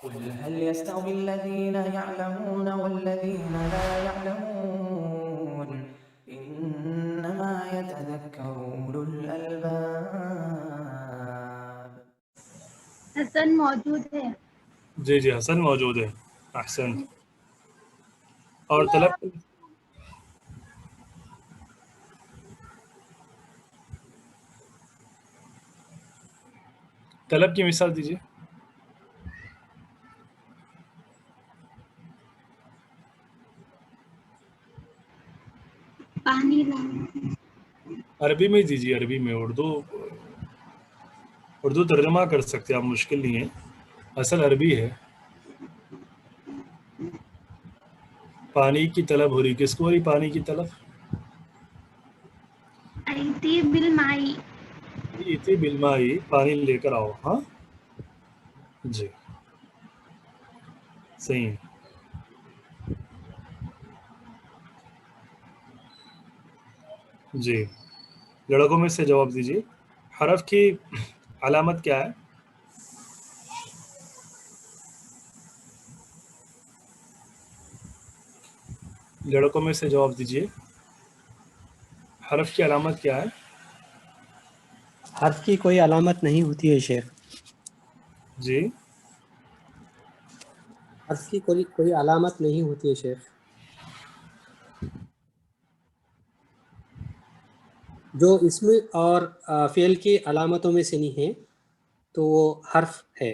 قل هل يستوي الذين يعلمون والذين لا يعلمون إنما يتذكر أولو الألباب. حسن موجود ہے. جی جی حسن موجود ہے. احسن. اور طلب کی مثال دیجیے. پانی لانا. عربی میں دیجیے. عربی میں. اردو ترجمہ کر سکتے آپ, مشکل نہیں ہے, اصل عربی ہے. پانی کی طلب ہو رہی, کس کو ہو رہی پانی کی طلب؟ ایتی بالمائی. ایتی بالمائی, پانی لے کر آؤ. ہاں جی صحیح ہے. جی لڑکوں میں سے جواب دیجیے. حرف کی علامت کیا ہے؟ لڑکوں میں سے جواب دیجیے. حرف کی علامت کیا ہے؟ حرف کی کوئی علامت نہیں ہوتی ہے شیخ. جی حرف کی کوئی علامت نہیں ہوتی ہے شیخ. جو اسم اور فعل کی علامتوں میں سے نہیں ہے تو وہ حرف ہے.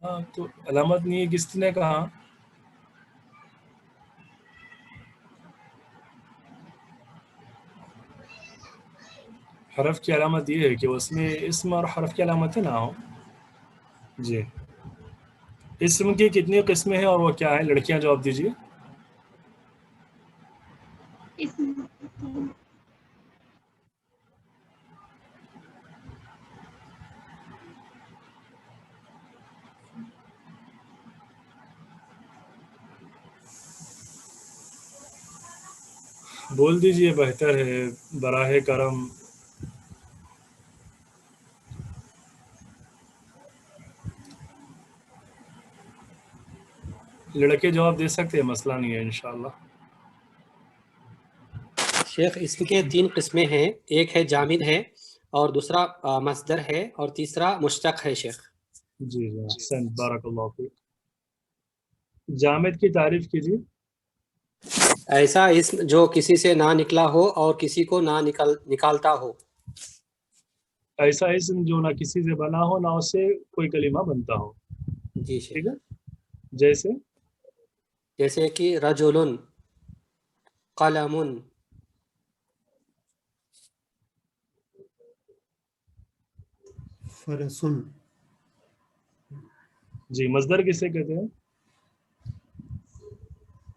ہاں تو علامت نہیں ہے کس نے کہا؟ حرف کی علامت یہ ہے کہ اس میں اسم اور حرف کی علامتیں نہ ہو. جی اسم کی کتنی قسمیں ہیں اور وہ کیا ہے؟ لڑکیاں جواب دیجیے. اسم بول دیجیے, بہتر ہے براہ کرم. لڑکے جواب دے سکتے ہیں, مسئلہ نہیں ہے انشاءاللہ. شیخ اسم کے 3 قسمیں ہیں. ایک ہے جامد ہے, اور دوسرا مصدر ہے, اور تیسرا مشتق ہے شیخ. جی جی احسن, بارک اللہ فیک. جامد کی تعریف کیجیے. ایسا اسم جو کسی سے نہ نکلا ہو اور کسی کو نہ نکالتا ہو. ایسا اسم جو نہ کسی سے بنا ہو نہ اس سے کوئی کلمہ بنتا ہو. جی شیخ. ٹھیک ہے. جیسے کہ رجل, قلم, فرس. جی مصدر کسے کہتے ہیں؟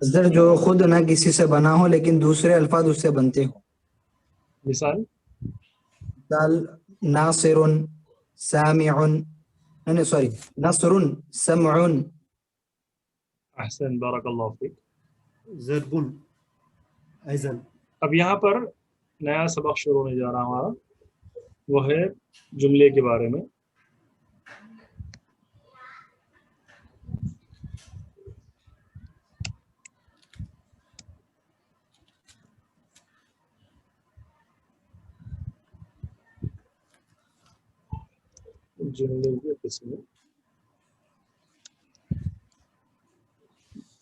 مصدر جو خود نہ کسی سے بنا ہو لیکن دوسرے الفاظ اس سے بنتے ہوں. مثال ناصر, سامع, نہیں سوری, نصر, سمع. احسن, بارک اللہ فیک. ضرب. ایضا. اب یہاں پر نیا سبق شروع ہونے جا رہا ہمارا, وہ ہے جملے کے بارے میں.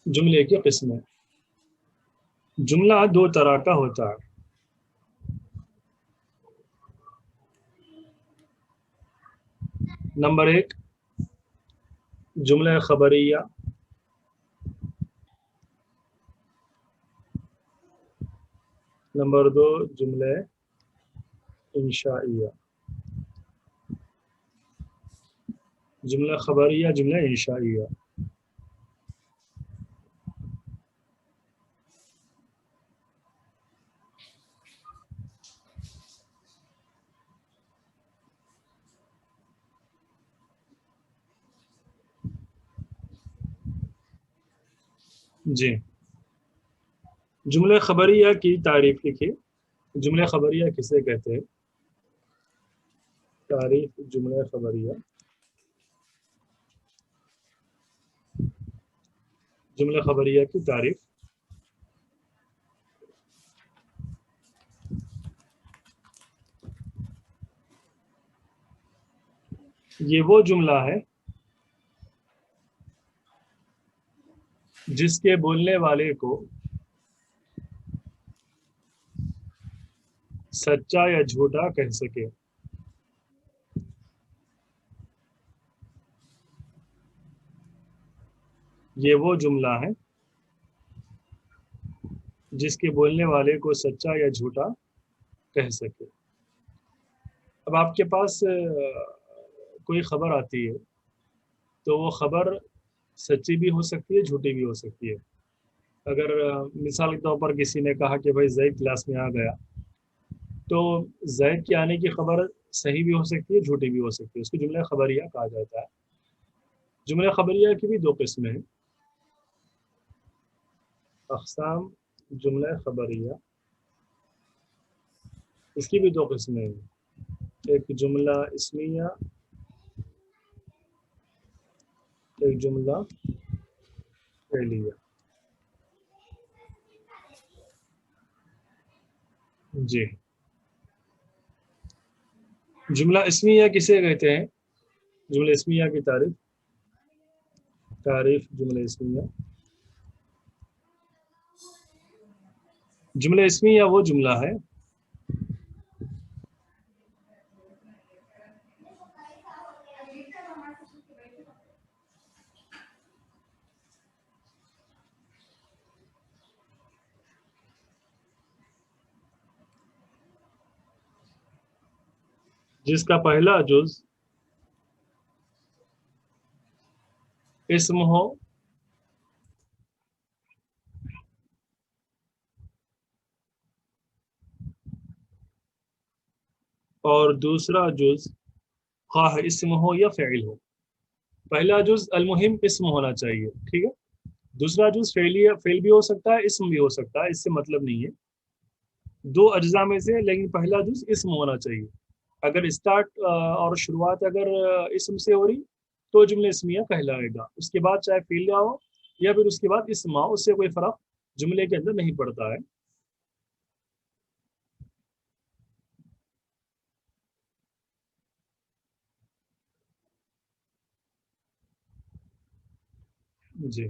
جملے کی قسمیں. جملہ 2 طرح کا ہوتا ہے. نمبر 1 جملہ خبریہ. نمبر 2 جملہ انشائیہ. جملہ خبریہ, جملہ انشائیہ. جی جملہ خبریہ کی تعریف لکھیے. جملہ خبریہ کسے کہتے ہیں؟ تعریف جملہ خبریہ. جملہ خبریہ کی تعریف. یہ وہ جملہ ہے جس کے بولنے والے کو سچا یا جھوٹا کہہ سکے. یہ وہ جملہ ہے جس کے بولنے والے کو سچا یا جھوٹا کہہ سکے. اب آپ کے پاس کوئی خبر آتی ہے تو وہ خبر سچی بھی ہو سکتی ہے، جھوٹی بھی ہو سکتی ہے. اگر مثال کے طور پر کسی نے کہا کہ بھائی زید کلاس میں آ گیا، تو زید کے آنے کی خبر صحیح بھی ہو سکتی ہے، جھوٹی بھی ہو سکتی ہے. اس کو جملہ خبریہ کہا جاتا ہے. جملہ خبریہ کی بھی دو قسمیں ہیں. اقسام جملہ خبریہ، اس کی بھی دو قسمیں ہیں. ایک جملہ اسمیہ، ایک جملہ فعلیہ. جی، جملہ اسمیہ کسے کہتے ہیں؟ جملہ اسمیہ کی تعریف جملہ اسمیہ. جملہ اسمیہ وہ جملہ ہے جس کا پہلا جز اسم ہو اور دوسرا جز خواہ اسم ہو یا فعل ہو. پہلا جز المہم اسم ہونا چاہیے، ٹھیک ہے. دوسرا جز فعل بھی ہو سکتا ہے، اسم بھی ہو سکتا ہے، اس سے مطلب نہیں ہے. دو اجزاء میں سے لیکن پہلا جز اسم ہونا چاہیے. اگر اسٹارٹ اور شروعات اگر اسم سے ہو رہی تو جملہ اسمیہ کہلائے گا. اس کے بعد چاہے فعل ہو یا پھر اس کے بعد اسم ہو، اس سے کوئی فرق جملے کے اندر نہیں پڑتا ہے. جی.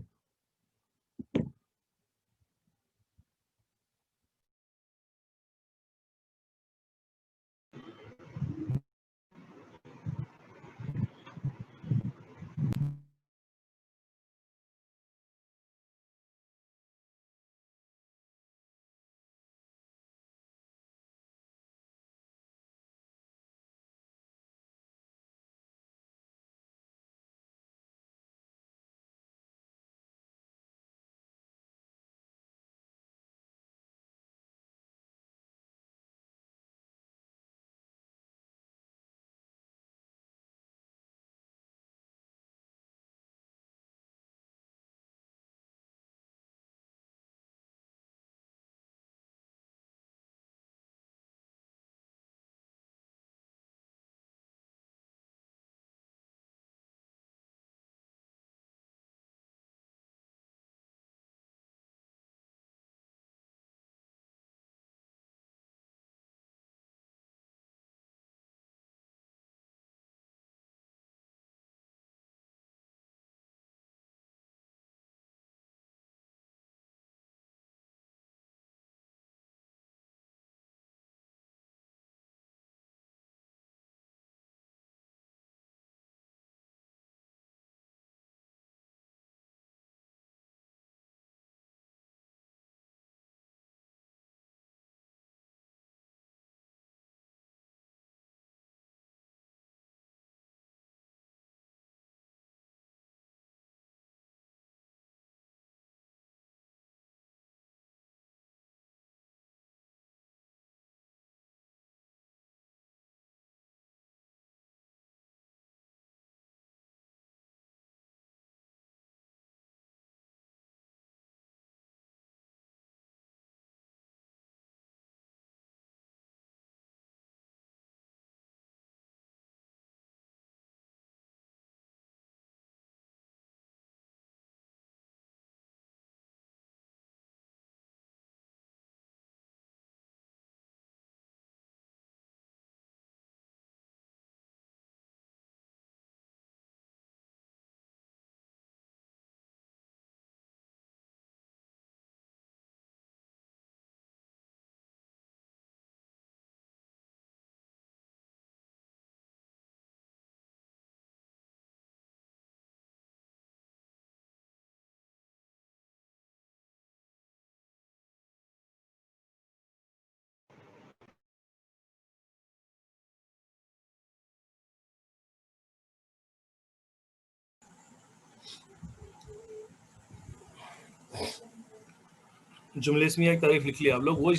جملے اسمیہ کی تعریف لکھ لیا آپ لوگ. وہ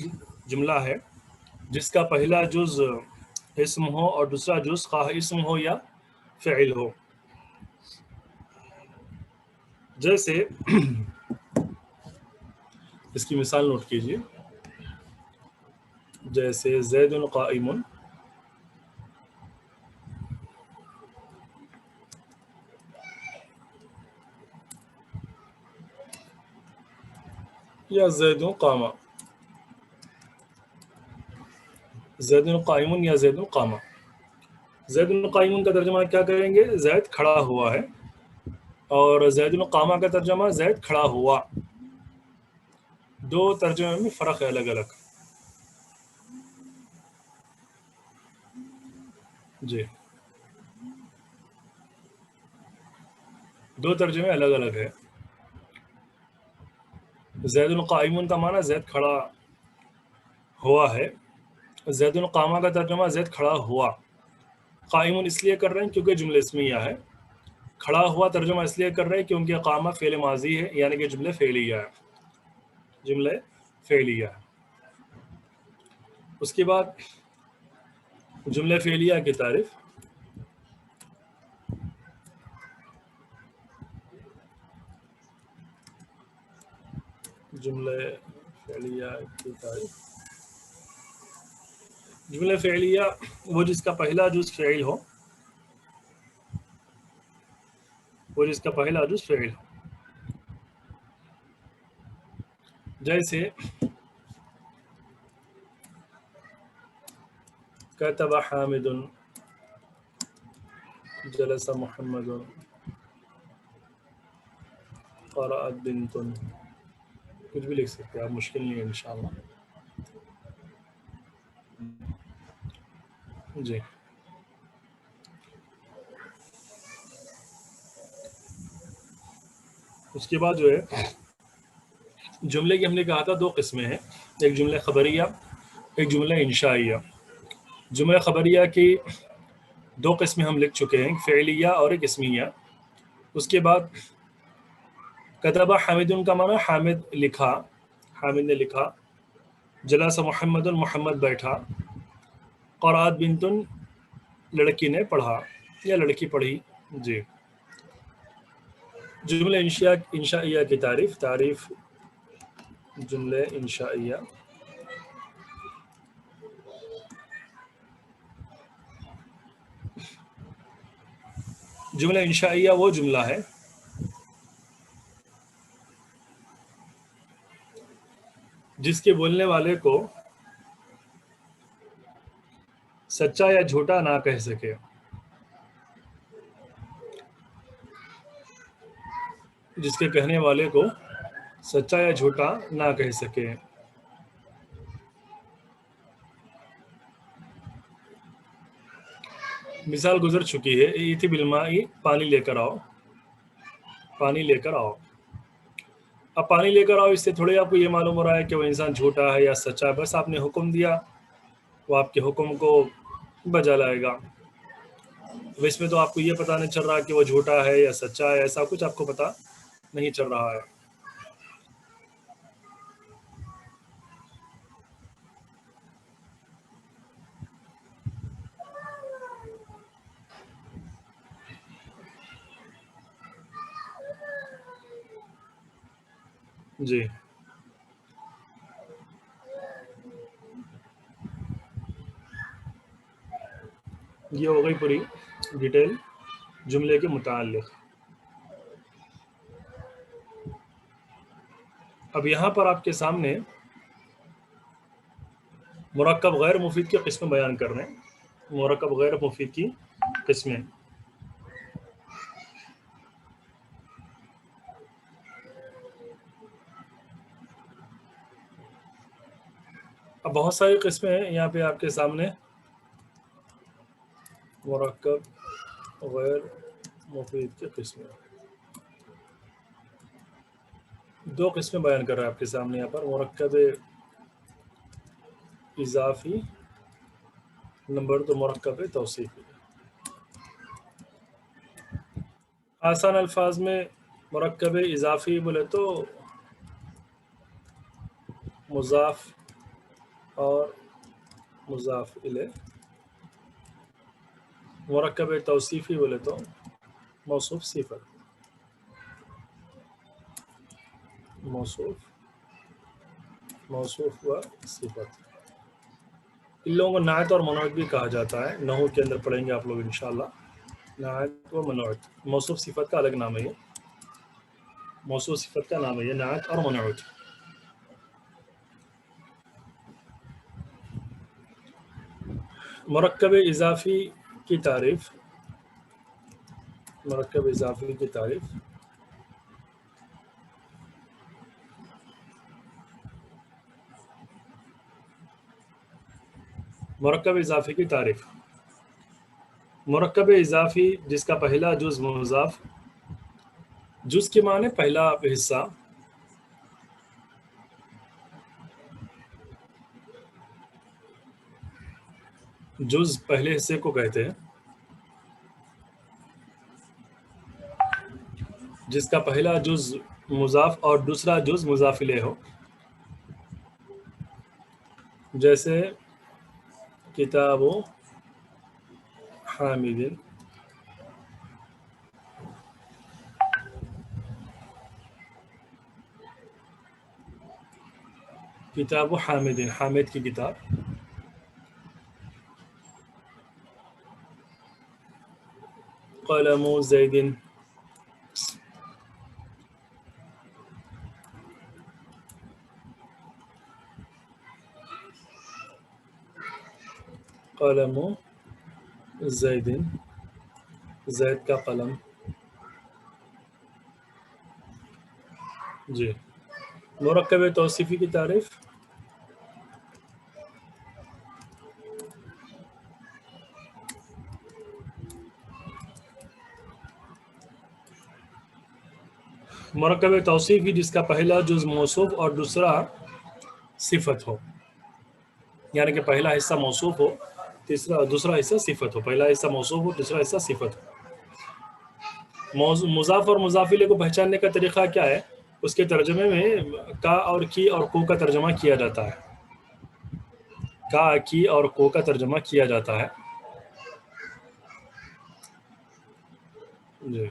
جملہ ہے جس کا پہلا جز اسم ہو اور دوسرا جز خواہ اسم ہو یا فعل ہو. جیسے اس کی مثال نوٹ کیجیے. جیسے زید قائم، یا زید قام. زید قائم یا زید قام. زید قائم کا ترجمہ کیا کریں گے؟ زید کھڑا ہوا ہے. اور زید قامہ کا ترجمہ زید کھڑا ہوا. دو ترجمے میں فرق ہے الگ الگ. جی دو ترجمے الگ الگ ہے. زید قائم کا معنی زید کھڑا ہوا ہے. زید قامہ کا ترجمہ زید کھڑا ہوا. قائم اس لیے کر رہے ہیں کیونکہ جملہ اسمیہ ہے. کھڑا ہوا ترجمہ اس لیے کر رہے ہیں کیونکہ قامہ فعل ماضی ہے، یعنی کہ جملہ فعلیہ ہے. جملہ فعلیہ. اس کے بعد جملہ فعلیہ کی تعریف. جملہ فعلیہ کی تعریف. جملہ فعلیہ وہ جس کا پہلا جز فعل ہو. وہ جس کا پہلا جز فعل ہو. جیسے کتب حامد، جلس محمد، قرأت بنت. کچھ بھی لکھ سکتے ہیں آپ، مشکل نہیں ہے انشاءاللہ. جی اس کے بعد جو ہے جملے کی ہم نے کہا تھا دو قسمیں ہیں، ایک جملہ خبریہ، ایک جملہ انشائیہ. جملہ خبریہ کی دو قسمیں ہم لکھ چکے ہیں، ایک فعلیہ اور ایک اسمیہ. اس کے بعد کتب حامد کا معنی حامد لکھا، حامد نے لکھا. جلس محمد، محمد بیٹھا. قرأت بنت، لڑکی نے پڑھا یا لڑکی پڑھی. جی جملہ انشائیہ کی تعریف. جملہ انشائیہ. جملہ انشائیہ وہ جملہ ہے جس کے بولنے والے کو سچا یا جھوٹا نہ کہہ سکے. جس کے کہنے والے کو سچا یا جھوٹا نہ کہہ سکے. مثال گزر چکی ہے. ایتی بالماء، پانی لے کر آؤ. پانی لے کر آؤ. اب پانی لے کر آؤ، اس سے تھوڑی آپ کو یہ معلوم ہو رہا ہے کہ وہ انسان جھوٹا ہے یا سچا ہے. بس آپ نے حکم دیا، وہ آپ کے حکم کو بجا لائے گا. اس میں تو آپ کو یہ پتہ نہیں چل رہا کہ وہ جھوٹا ہے یا سچا ہے، ایسا کچھ آپ کو پتہ نہیں چل رہا ہے. جی یہ ہو گئی پوری ڈیٹیل جملے کے متعلق. اب یہاں پر آپ کے سامنے مرکب غیر مفید کی قسمیں بیان کر رہے ہیں. مرکب غیر مفید کی قسمیں. اب بہت ساری قسمیں ہیں یہاں پہ آپ کے سامنے. مرکب غیر مفید کی قسمیں دو قسمیں بیان کر رہا ہے آپ کے سامنے یہاں پر. مرکب اضافی، نمبر دو مرکب توصیفی. آسان الفاظ میں مرکب اضافی بولے تو مضاف اور مضاف الیہ. مرکب توصیفی بولے تو موصوف صفت، موصوف و صفت. ان لوگوں کو نعت اور منعوت بھی کہا جاتا ہے، نحو کے اندر پڑھیں گے آپ لوگ انشاءاللہ. نعت و منعوت موصوف صفت کا الگ نام ہے، یہ موصوف صفت کا نام ہے یہ نعت اور منعوت. مرکب اضافی کی تعریف. مرکب اضافی کی تعریف. مرکب اضافی کی تعریف. مرکب اضافی جس کا پہلا جز مضاف، جز کے معنی پہلا حصہ، جز پہلے حصے کو کہتے ہیں، جس کا پہلا جز مضاف اور دوسرا جز مضاف الیہ ہو. جیسے کتاب حامد، کتاب حامد، حامد کی کتاب. قلم زید، قلم زید، زید کا قلم. جی. مرکب توصیفی کی تعریف. مرکب توصیفی جس کا پہلا جز موصوف اور دوسرا صفت ہو، یعنی کہ پہلا حصہ موصوف ہو، دوسرا حصہ صفت ہو. پہلا حصہ موصوف ہو، دوسرا حصہ صفت ہو. مضاف اور مضاف الیہ کو پہچاننے کا طریقہ کیا ہے؟ اس کے ترجمے میں کا اور کی اور کو کا ترجمہ کیا جاتا ہے. کا، کی اور کو کا ترجمہ کیا جاتا ہے. جی.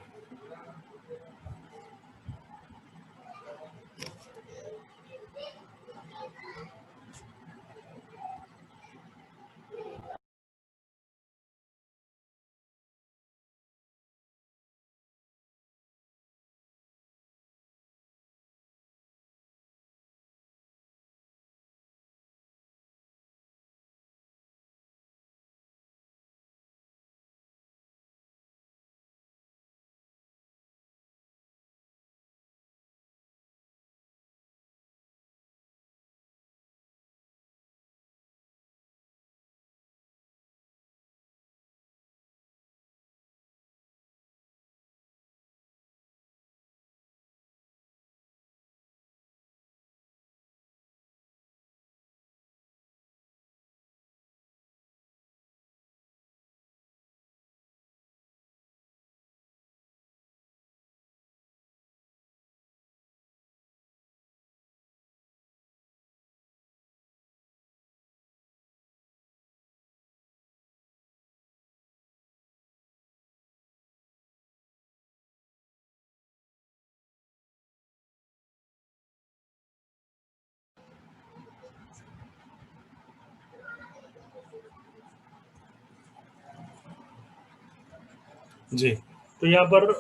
جی. تو یہاں پر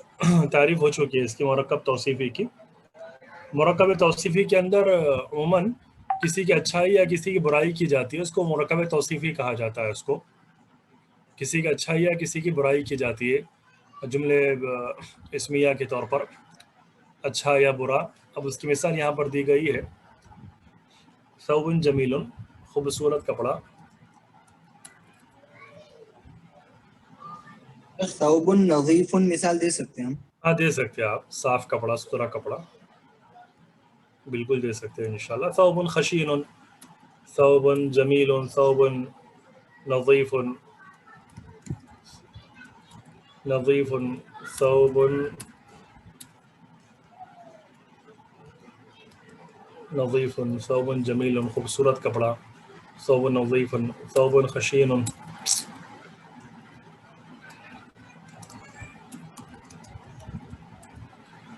تعریف ہو چکی ہے اس کی مرکب توصیفی کی. مرکب توصیفی کے اندر عموماً کسی کی اچھائی یا کسی کی برائی کی جاتی ہے، اس کو مرکب توصیفی کہا جاتا ہے. اس کو کسی کی اچھائی یا کسی کی برائی کی جاتی ہے، جملے اسمیہ کے طور پر، اچھا یا برا. اب اس کی مثال یہاں پر دی گئی ہے، ثوب جمیل، خوبصورت کپڑا. ثوب نظیف مثال دے سکتے ہیں ہم. ہاں دے سکتے ہیں آپ، صاف کپڑا، ستھرا کپڑا بالکل دے سکتے ہیں انشاءاللہ. ثوب خشین، ثوب جمیل، ثوب نظیف، نظیف، ثوب نظیف، ثوب جمیل، خوبصورت کپڑا، ثوب نظیف، ثوب خشین،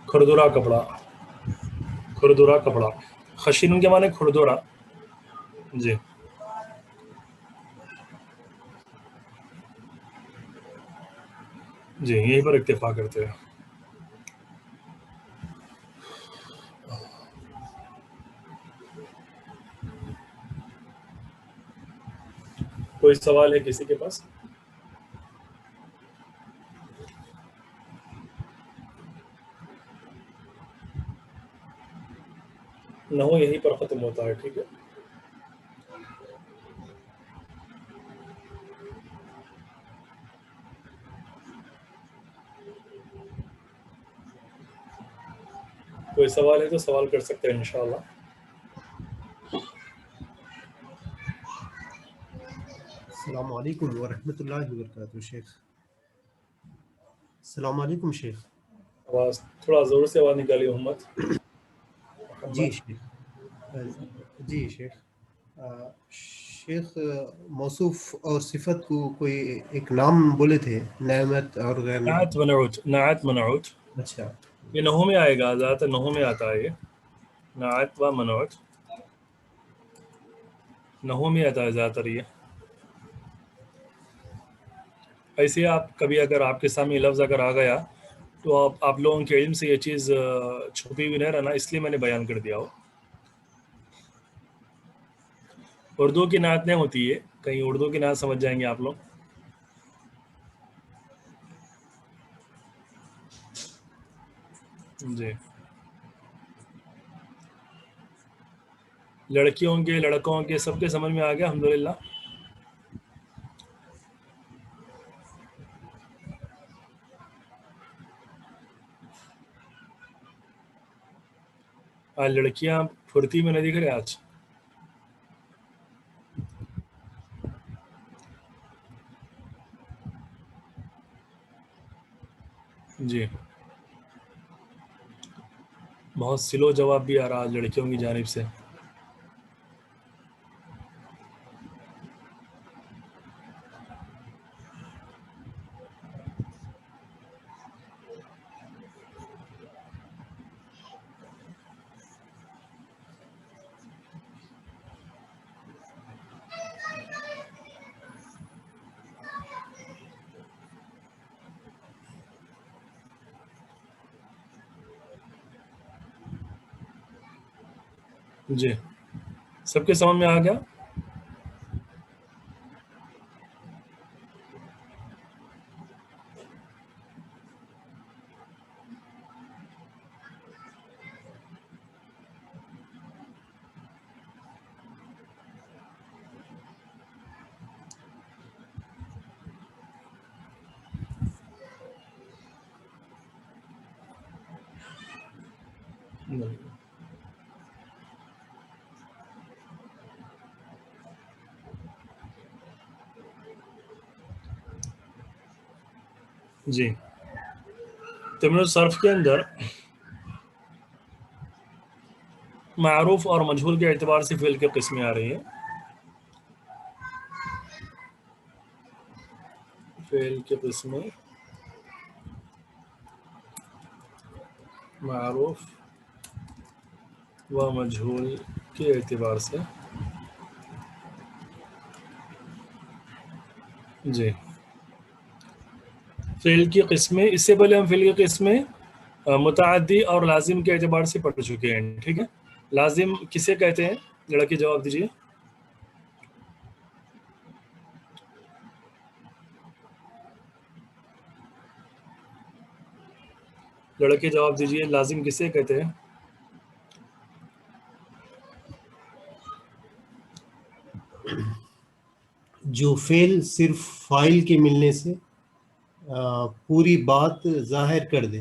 کھردرا کپڑا، کھردرا کپڑا، خشین کے معنی کھردرا. جی جی یہیں پر اکتفا کرتے ہیں. کوئی سوال ہے کسی کے پاس؟ نحو یہیں پر ختم ہوتا ہے. ٹھیک ہے. کوئی سوال ہے تو سوال کر سکتے ہیں انشاءاللہ. السلام علیکم ورحمۃ اللہ وبرکاتہ شیخ. السلام علیکم شیخ. آواز تھوڑا زور سے آواز نکالی محمد. جی شیخ. جی شیخ. شیخ موصوف اور صفت کو کوئی ایک نام بولے تھے، نعمت اور غیر نعت منعوت، نعت منعوت اچھا یہ نحو میں آئے گا، زیادہ تر نحو میں آتا ہے. یہ نعت و منعوت نحو میں آتا ہے زیادہ تر. یہ ایسے آپ کبھی اگر آپ کے سامنے لفظ اگر آ گیا تو آپ لوگوں کے علم سے یہ چیز چھپی ہوئی نہیں رہنا، اس لیے میں نے بیان کر دیا ہو. اردو کی نعت نہیں ہوتی ہے، کہیں اردو کی نعت سمجھ جائیں گے آپ لوگ. جی لڑکیوں کے لڑکوں کے سب کے سمجھ میں آ گیا الحمدللہ. آج لڑکیاں پھرتی میں نہیں دکھ رہے آج. جی بہت سلو جواب بھی آ رہا آج لڑکیوں کی جانب سے. جی سب کے سمجھ میں آ گیا. جی تمرین صرف کے اندر معروف اور مجہول کے اعتبار سے فعل کی قسمیں آ رہی ہیں. فعل کی قسمیں معروف و مجہول کے اعتبار سے. جی فعل کی قسمیں، اس سے پہلے ہم فعل کی قسمیں متعدی اور لازم کے اعتبار سے پڑھ چکے ہیں. ٹھیک ہے. لازم کسے کہتے ہیں؟ لڑکی جواب دیجیے. لڑکے جواب دیجیے، لازم کسے کہتے ہیں؟ جو فعل صرف فاعل کے ملنے سے پوری بات ظاہر کر دے.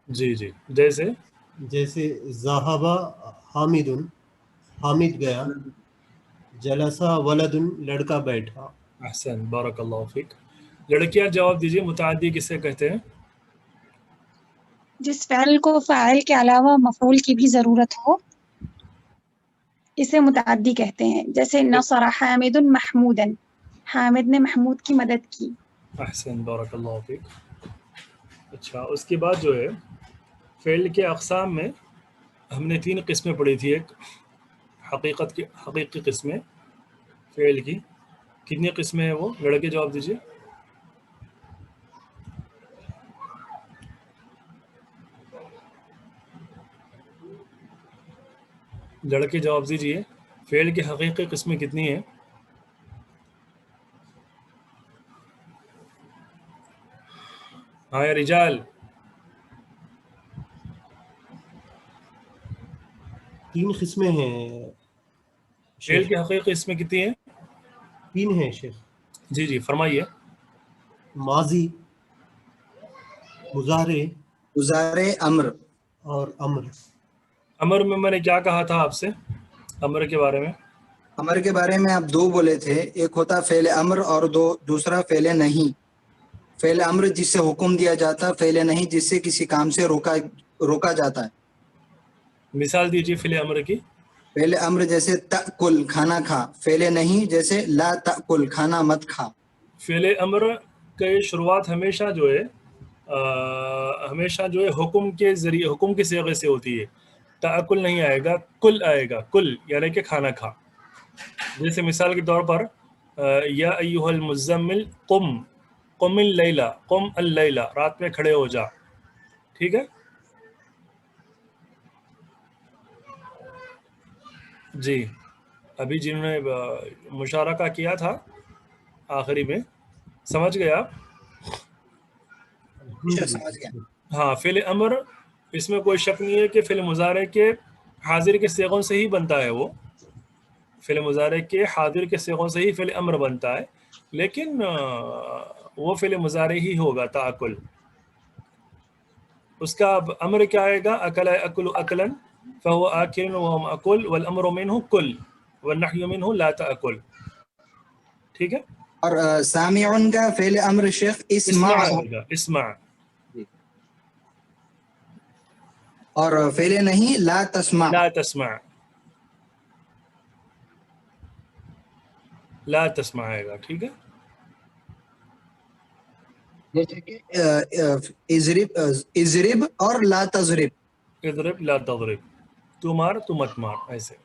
جی جی جیسے ذہبہ حامد، حامد گیا. جلسہ ولد، لڑکا بیٹھا. احسن بارک اللہ فیک. لڑکیاں جواب دیجیے، متعدی کسے کہتے ہیں؟ جس فعل کو فاعل کے علاوہ مفعول کی بھی ضرورت ہو. اسے متعدی کہتے ہیں، جیسے نصر حامد محمودا، حامد نے محمود کی مدد کی۔ احسن، بارک اللہ فیک۔ اچھا، اس کے بعد جو ہے فعل کے اقسام میں ہم نے 3 قسمیں پڑھی تھی۔ ایک حقیقی قسمیں فعل کی، کتنی قسمیں ہیں وہ؟ لڑکے جواب دیجیے۔ لڑکے جواب دیجیے، فعل کی حقیقی قسمیں کتنی ہیں؟ ہاں یا رجال؟ 3 قسمیں ہیں فعل شیخ، کی حقیقی قسمیں کتنی ہیں؟ 3 ہیں شیخ، جی جی فرمائیے۔ ماضی، مضارع مضارع امر، اور امر۔ امر میں نے کیا کہا تھا آپ سے امر کے بارے میں؟ امر کے بارے میں آپ 2 بولے تھے، ایک ہوتا فعل امر اور دوسرا فعل نہیں۔ فعل امر جس سے حکم دیا جاتا، فعل نہیں جس سے کسی کام سے روکا جاتا ہے۔ مثال دیجیے فعل امر کی۔ فعل امر جیسے تأکل کھانا کھا، فعل نہیں جیسے لا تأکل کھانا مت کھا۔ فعل امر کی شروعات ہمیشہ جو ہے حکم کے ذریعے، حکم کے صیغے سے ہوتی ہے۔ تأکل نہیں آئے گا، کل آئے گا، کل یعنی کہ کھانا کھا۔ جیسے مثال کے طور پر یا ایھا المزمل قم اللیلہ، قم اللیلہ، رات میں کھڑے ہو جا، ٹھیک ہے جی۔ ابھی جنہوں نے مشارکہ کیا تھا آخری میں، سمجھ گئے آپ؟ سمجھ گیا۔ ہاں، فعل امر اس میں کوئی شک نہیں ہے کہ فعل مضارع کے حاضر کے صیغوں سے ہی بنتا ہے۔ وہ فعل مضارع کے حاضر کے صیغوں سے ہی فعل امر بنتا ہے، لیکن وہ فعل مضارع ہی ہوگا تأکل۔ اس کا اب امر کیا آئے گا؟ اکل یأکل اکلا فهو آکل وهو مأکول والامر منه کل والنحی منه لا تأکل، ٹھیک ہے؟ اور سامعن کا فعل امر شیخ اسمع، آئے گا، اسمع۔ اور فعل نہیں لا تسمع۔ لا تسمع، لا تسمع آئے گا، ٹھیک ہے؟ جیسے کہ اضرب اور لا تضرب۔ اضرب لا تضرب، تو مار تو مت مار، ایسے۔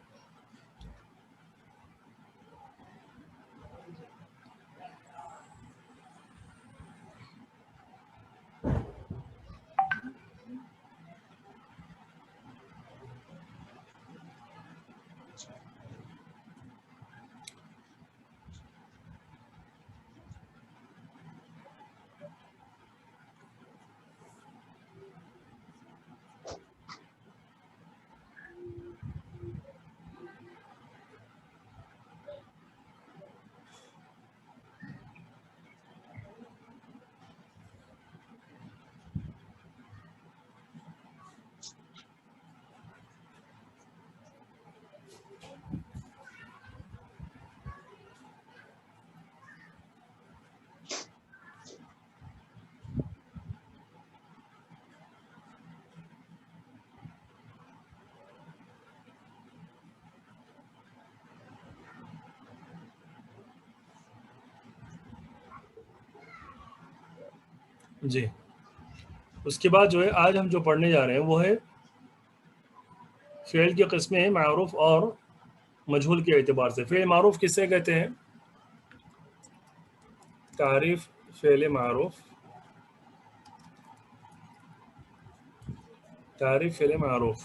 جی، اس کے بعد جو ہے آج ہم جو پڑھنے جا رہے ہیں وہ ہے فعل کی قسمیں ہیں معروف اور مجہول کے اعتبار سے۔ فعل معروف کسے کہتے ہیں؟ تعریف فعل معروف، تعریف فعل معروف۔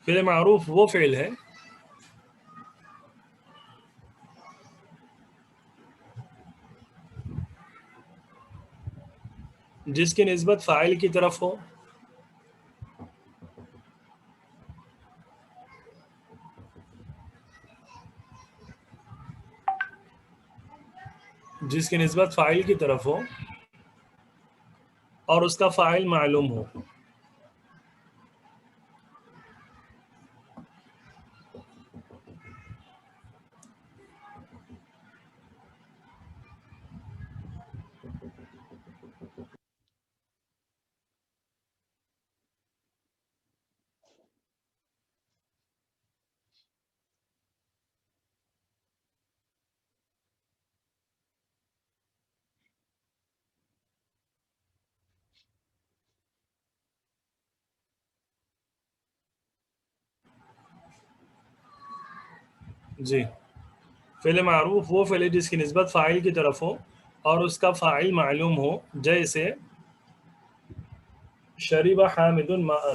فعل معروف وہ فعل ہے جس کی نسبت فاعل کی طرف ہو، جس کی نسبت فاعل کی طرف ہو اور اس کا فاعل معلوم ہو۔ جی فعل معروف وہ فعل جس کی نسبت فاعل کی طرف ہو اور اس کا فاعل معلوم ہو، جیسے شرب حامد ماء،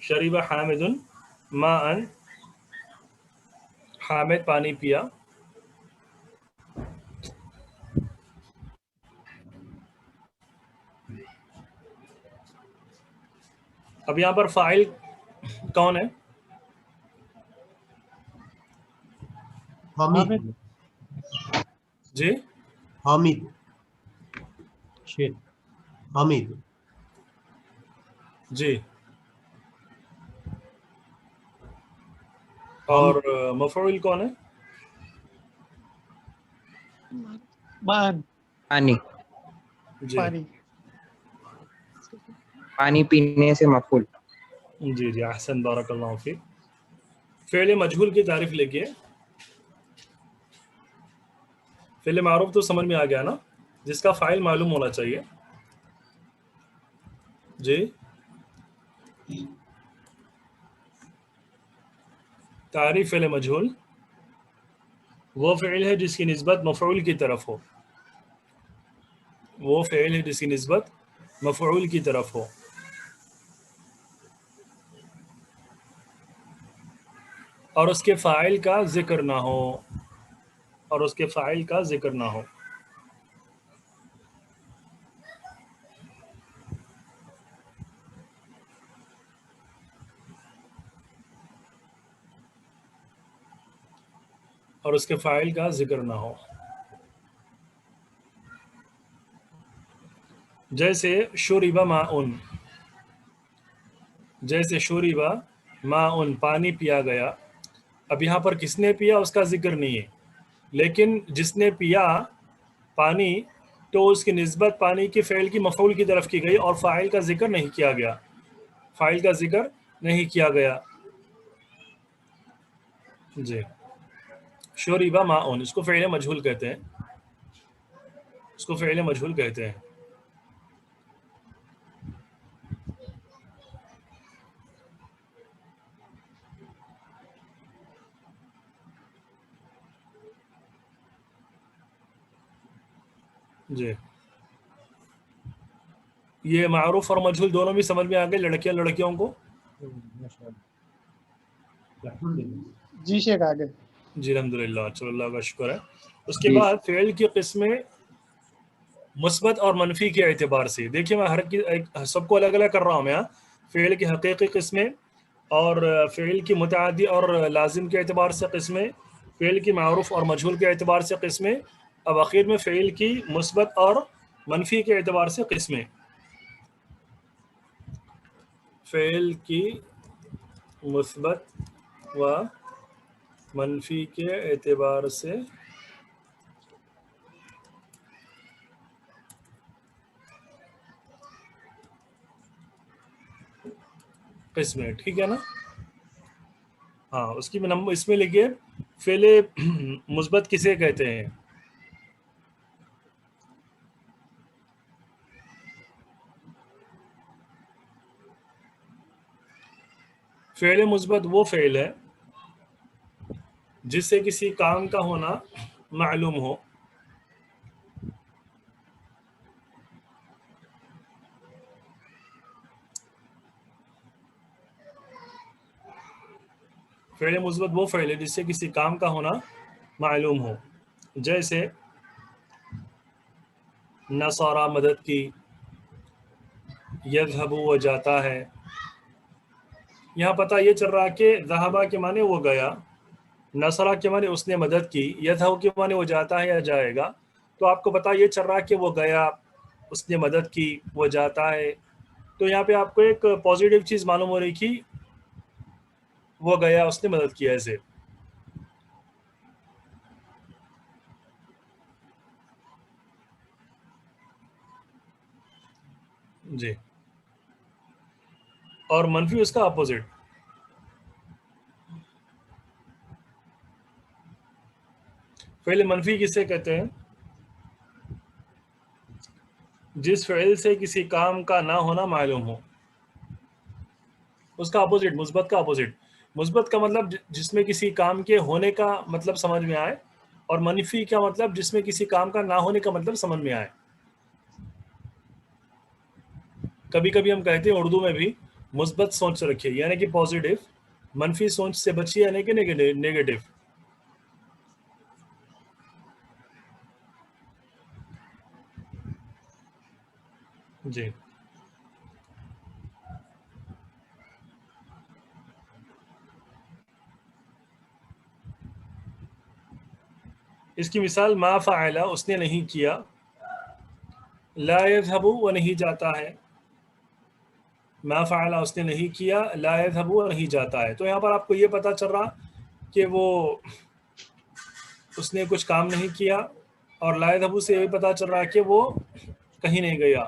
شرب حامد ماء، حامد پانی پیا. اب یہاں پر فاعل کون ہے؟ حامد. جی حامد شیخ حامد. جی اور مفعول کون ہے؟ پانی جی پانی پینے سے مفعول. جی جی احسن، بارک اللہ فیک. فعل مجہول کی تعریف لکھیے. فعل معروف تو سمجھ میں آ گیا نا، جس کا فاعل معلوم ہونا چاہیے. جی تعریف فعل مجہول وہ فعل ہے جس کی نسبت مفعول کی طرف ہو، وہ فعل ہے جس کی نسبت مفعول کی طرف ہو اور اس کے فاعل کا ذکر نہ ہو، اور اس کے فاعل کا ذکر نہ ہو. اور اس کے فاعل کا ذکر نہ ہو. جیسے شرب ماء، جیسے شرب ماء پانی پیا گیا. اب یہاں پر کس نے پیا اس کا ذکر نہیں ہے، لیکن جس نے پیا پانی تو اس کی نسبت پانی کے فعل کی مفعول کی طرف کی گئی اور فاعل کا ذکر نہیں کیا گیا، فاعل کا ذکر نہیں کیا گیا. جی شرب ماء اس کو فعل مجہول کہتے ہیں، اس کو فعل مجہول کہتے ہیں. جی یہ معروف اور مجہول دونوں بھی سمجھ میں آ گئے لڑکیوں کو؟ جی شیخ آگے. جی الحمدللہ، چلو اللہ کا شکر ہے. اس کے بعد فعل کی قسمیں مثبت اور منفی کے اعتبار سے. دیکھیے میں سب کو الگ الگ کر رہا ہوں میں. فعل کی حقیقی قسمیں اور فعل کی متعدی اور لازم کے اعتبار سے قسمیں، فعل کی معروف اور مجہول کے اعتبار سے قسمیں، اب آخر میں فعل کی مثبت اور منفی کے اعتبار سے قسمیں. فعل کی مثبت و منفی کے اعتبار سے قسمیں، ٹھیک ہے نا؟ ہاں اس کی اس میں لکھیے فعل مثبت کسے کہتے ہیں؟ فعل مثبت وہ فعل ہے جس سے کسی کام کا ہونا معلوم ہو. فعل مثبت وہ فعل ہے جس سے کسی کام کا ہونا معلوم ہو. جیسے نصارہ مدد کی، یذهب وہ جاتا ہے. یہاں پتہ یہ چل رہا کہ ذہبہ کے معنی وہ گیا، نصرہ کے معنی اس نے مدد کی، یذهب کے معنی وہ جاتا ہے یا جائے گا. تو آپ کو پتہ یہ چل رہا کہ وہ گیا، اس نے مدد کی، وہ جاتا ہے. تو یہاں پہ آپ کو ایک پازیٹیو چیز معلوم ہو رہی کہ وہ گیا، اس نے مدد کی. ایسے جی. اور منفی اس کا اپوزٹ. فعل منفی کسے کہتے ہیں؟ جس فعل سے کسی کام کا نہ ہونا معلوم ہو. اس کا اپوزٹ، مثبت کا اپوزٹ. مثبت کا مطلب جس میں کسی کام کے ہونے کا مطلب سمجھ میں آئے، اور منفی کا مطلب جس میں کسی کام کا نہ ہونے کا مطلب سمجھ میں آئے. کبھی کبھی ہم کہتے ہیں اردو میں بھی مثبت سوچ رکھیے، یعنی کہ پازیٹیو، منفی سوچ سے بچیے یعنی کہ نیگیٹو. جی اس کی مثال ما فعل، اس نے نہیں کیا. لا يذهب، وہ نہیں جاتا ہے. ما فعل اس نے نہیں کیا، لا يذهب وہ نہیں جاتا ہے. تو یہاں پر آپ کو یہ پتہ چل رہا کہ وہ اس نے کچھ کام نہیں کیا، اور لا يذهب سے یہ پتہ چل رہا کہ وہ کہیں نہیں گیا.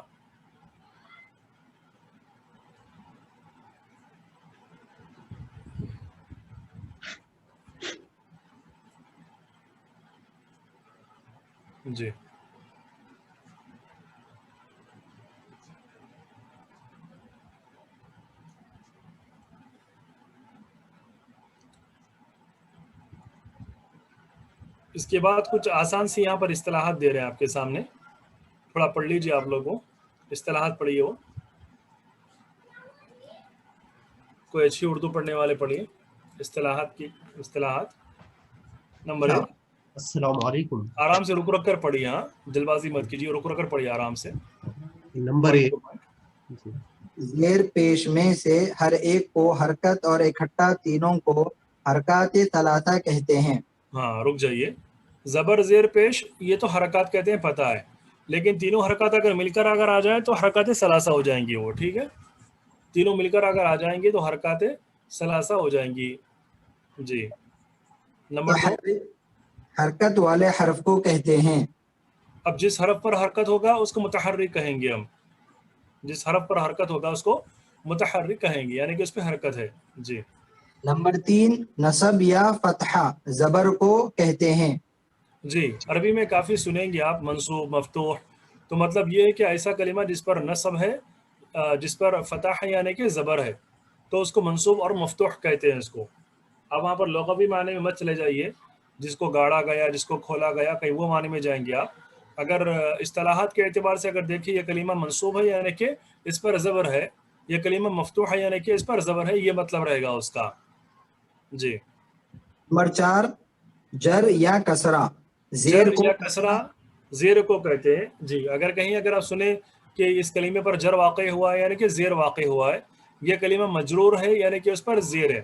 جی اس کے بعد کچھ آسان سی یہاں پر اصطلاحات دے رہے ہیں آپ کے سامنے، تھوڑا پڑھ لیجیے آپ لوگوں. اصطلاحات پڑھیے، وہ کوئی اچھی اردو پڑھنے والے پڑھیے. اصطلاحات کی اصطلاحات نمبر 1. السلام علیکم. آرام سے رک کر پڑھیے، ہاں جلد بازی مت کیجیے، رک کر پڑھیے آرام سے. نمبر 1، زیر پیش میں سے ہر ایک کو حرکت اور اکٹھا تینوں کو حرکات ثلاثہ کہتے ہیں. ہاں رک جائیے. زبر زیر پیش یہ تو حرکات کہتے ہیں، پتہ ہے، لیکن تینوں حرکات اگر مل کر اگر آ جائیں تو حرکات ثلاثہ ہو جائیں گی وہ. ٹھیک ہے، تینوں مل کر اگر آ جائیں گی تو حرکات ثلاثہ ہو جائیں گی. جی نمبر 2. حرکت والے حرف کو کہتے ہیں. اب جس حرف پر حرکت ہوگا اس کو متحرک کہیں گے ہم. جس حرف پر حرکت ہوگا اس کو متحرک کہیں گے، یعنی کہ اس پہ حرکت ہے. جی نمبر 3 نصب یا فتحہ زبر کو کہتے ہیں. جی عربی میں کافی سنیں گے آپ منصوب، مفتوح. تو مطلب یہ ہے کہ ایسا کلمہ جس پر نصب ہے، جس پر فتح ہے یعنی کہ زبر ہے، تو اس کو منصوب اور مفتوح کہتے ہیں اس کو. اب وہاں پر لغوی معنی میں مت چلے جائیے، جس کو گاڑا گیا، جس کو کھولا گیا، کہیں وہ معنی میں جائیں گے آپ. اگر اصطلاحات کے اعتبار سے اگر دیکھیں یہ کلمہ منصوب ہے یعنی کہ اس پر زبر ہے، یہ کلمہ مفتوح ہے یعنی کہ اس پر زبر ہے، یہ مطلب رہے گا اس کا. جی نمبر 4 جر یا کسرہ زیر جر کو یا کسرہ زیر کو کہتے ہیں. جی اگر کہیں اگر آپ سنیں کہ اس کلمے پر جر واقع ہوا ہے یعنی کہ زیر واقع ہوا ہے، یہ کلمہ مجرور ہے یعنی کہ اس پر زیر ہے.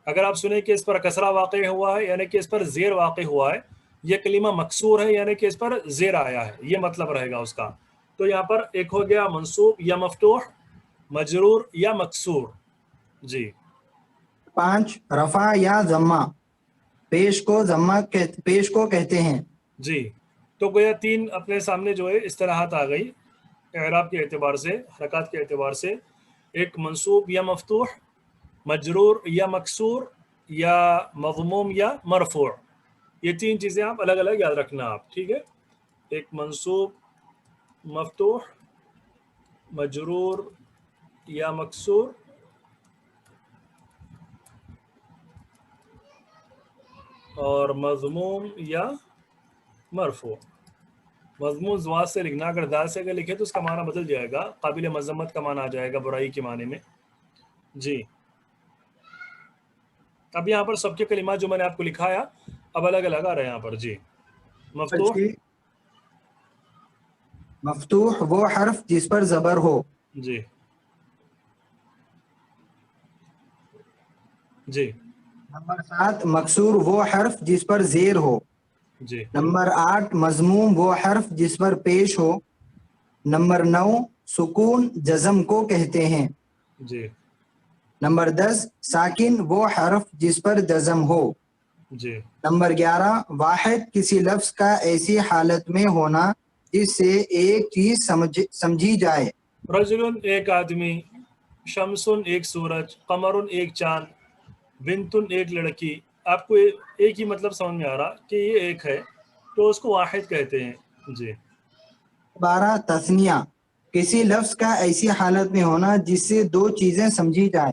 اگر آپ سنیں کہ اس پر کسرہ واقع ہوا ہے یعنی کہ اس پر زیر واقع ہوا ہے، یہ کلمہ مکسور ہے یعنی کہ اس پر زیر آیا ہے، یہ مطلب رہے گا اس کا. تو یہاں پر ایک ہو گیا منصوب یا مفتوح، مجرور یا مکسور. جی 5 رفع یا ضمہ پیش کو کہتے ہیں. جی تو گویا 3 اپنے سامنے جو ہے اصطلاحات آ گئی اعراب کے اعتبار سے، حرکات کے اعتبار سے. ایک منصوب یا مفتوح، مجرور یا مکسور، یا مضموم یا مرفوع. یہ 3 چیزیں آپ الگ الگ یاد رکھنا آپ. ٹھیک ہے، ایک منصوب، مفتوح، مجرور یا مکسور، اور مضموم یا مرفوع. مضمون زواد سے لکھنا، اگر دال سے اگر لکھے تو اس کا معنی بدل جائے گا، قابل مذمت کا معنی آ جائے گا، برائی کے معنی میں. جی اب یہاں پر سب کے کلمات جو میں نے آپ کو لکھایا اب الگ الگ آ رہے ہیں یہاں پر. جی مفتوح وہ حرف جس پر زبر ہو. جی جی نمبر 7 مکسور وہ حرف جس پر زیر ہو. جی نمبر 8 مضموم وہ حرف جس پر پیش ہو. نمبر 9 سکون جزم کو کہتے ہیں. جی نمبر 10 ساکن وہ حرف جس پر جزم ہو. جی نمبر 11 واحد کسی لفظ کا ایسی حالت میں ہونا جس سے ایک چیز سمجھی جائے. رجل ایک آدمی، شمسن ایک سورج، قمرن ایک چاند، بنتن ایک لڑکی. آپ کو ایک ہی مطلب سمجھ میں آ رہا کہ یہ ایک ہے تو اس کو واحد کہتے ہیں. جی 12 تثنیہ کسی لفظ کا ایسی حالت میں ہونا جس سے 2 چیزیں سمجھی جائے.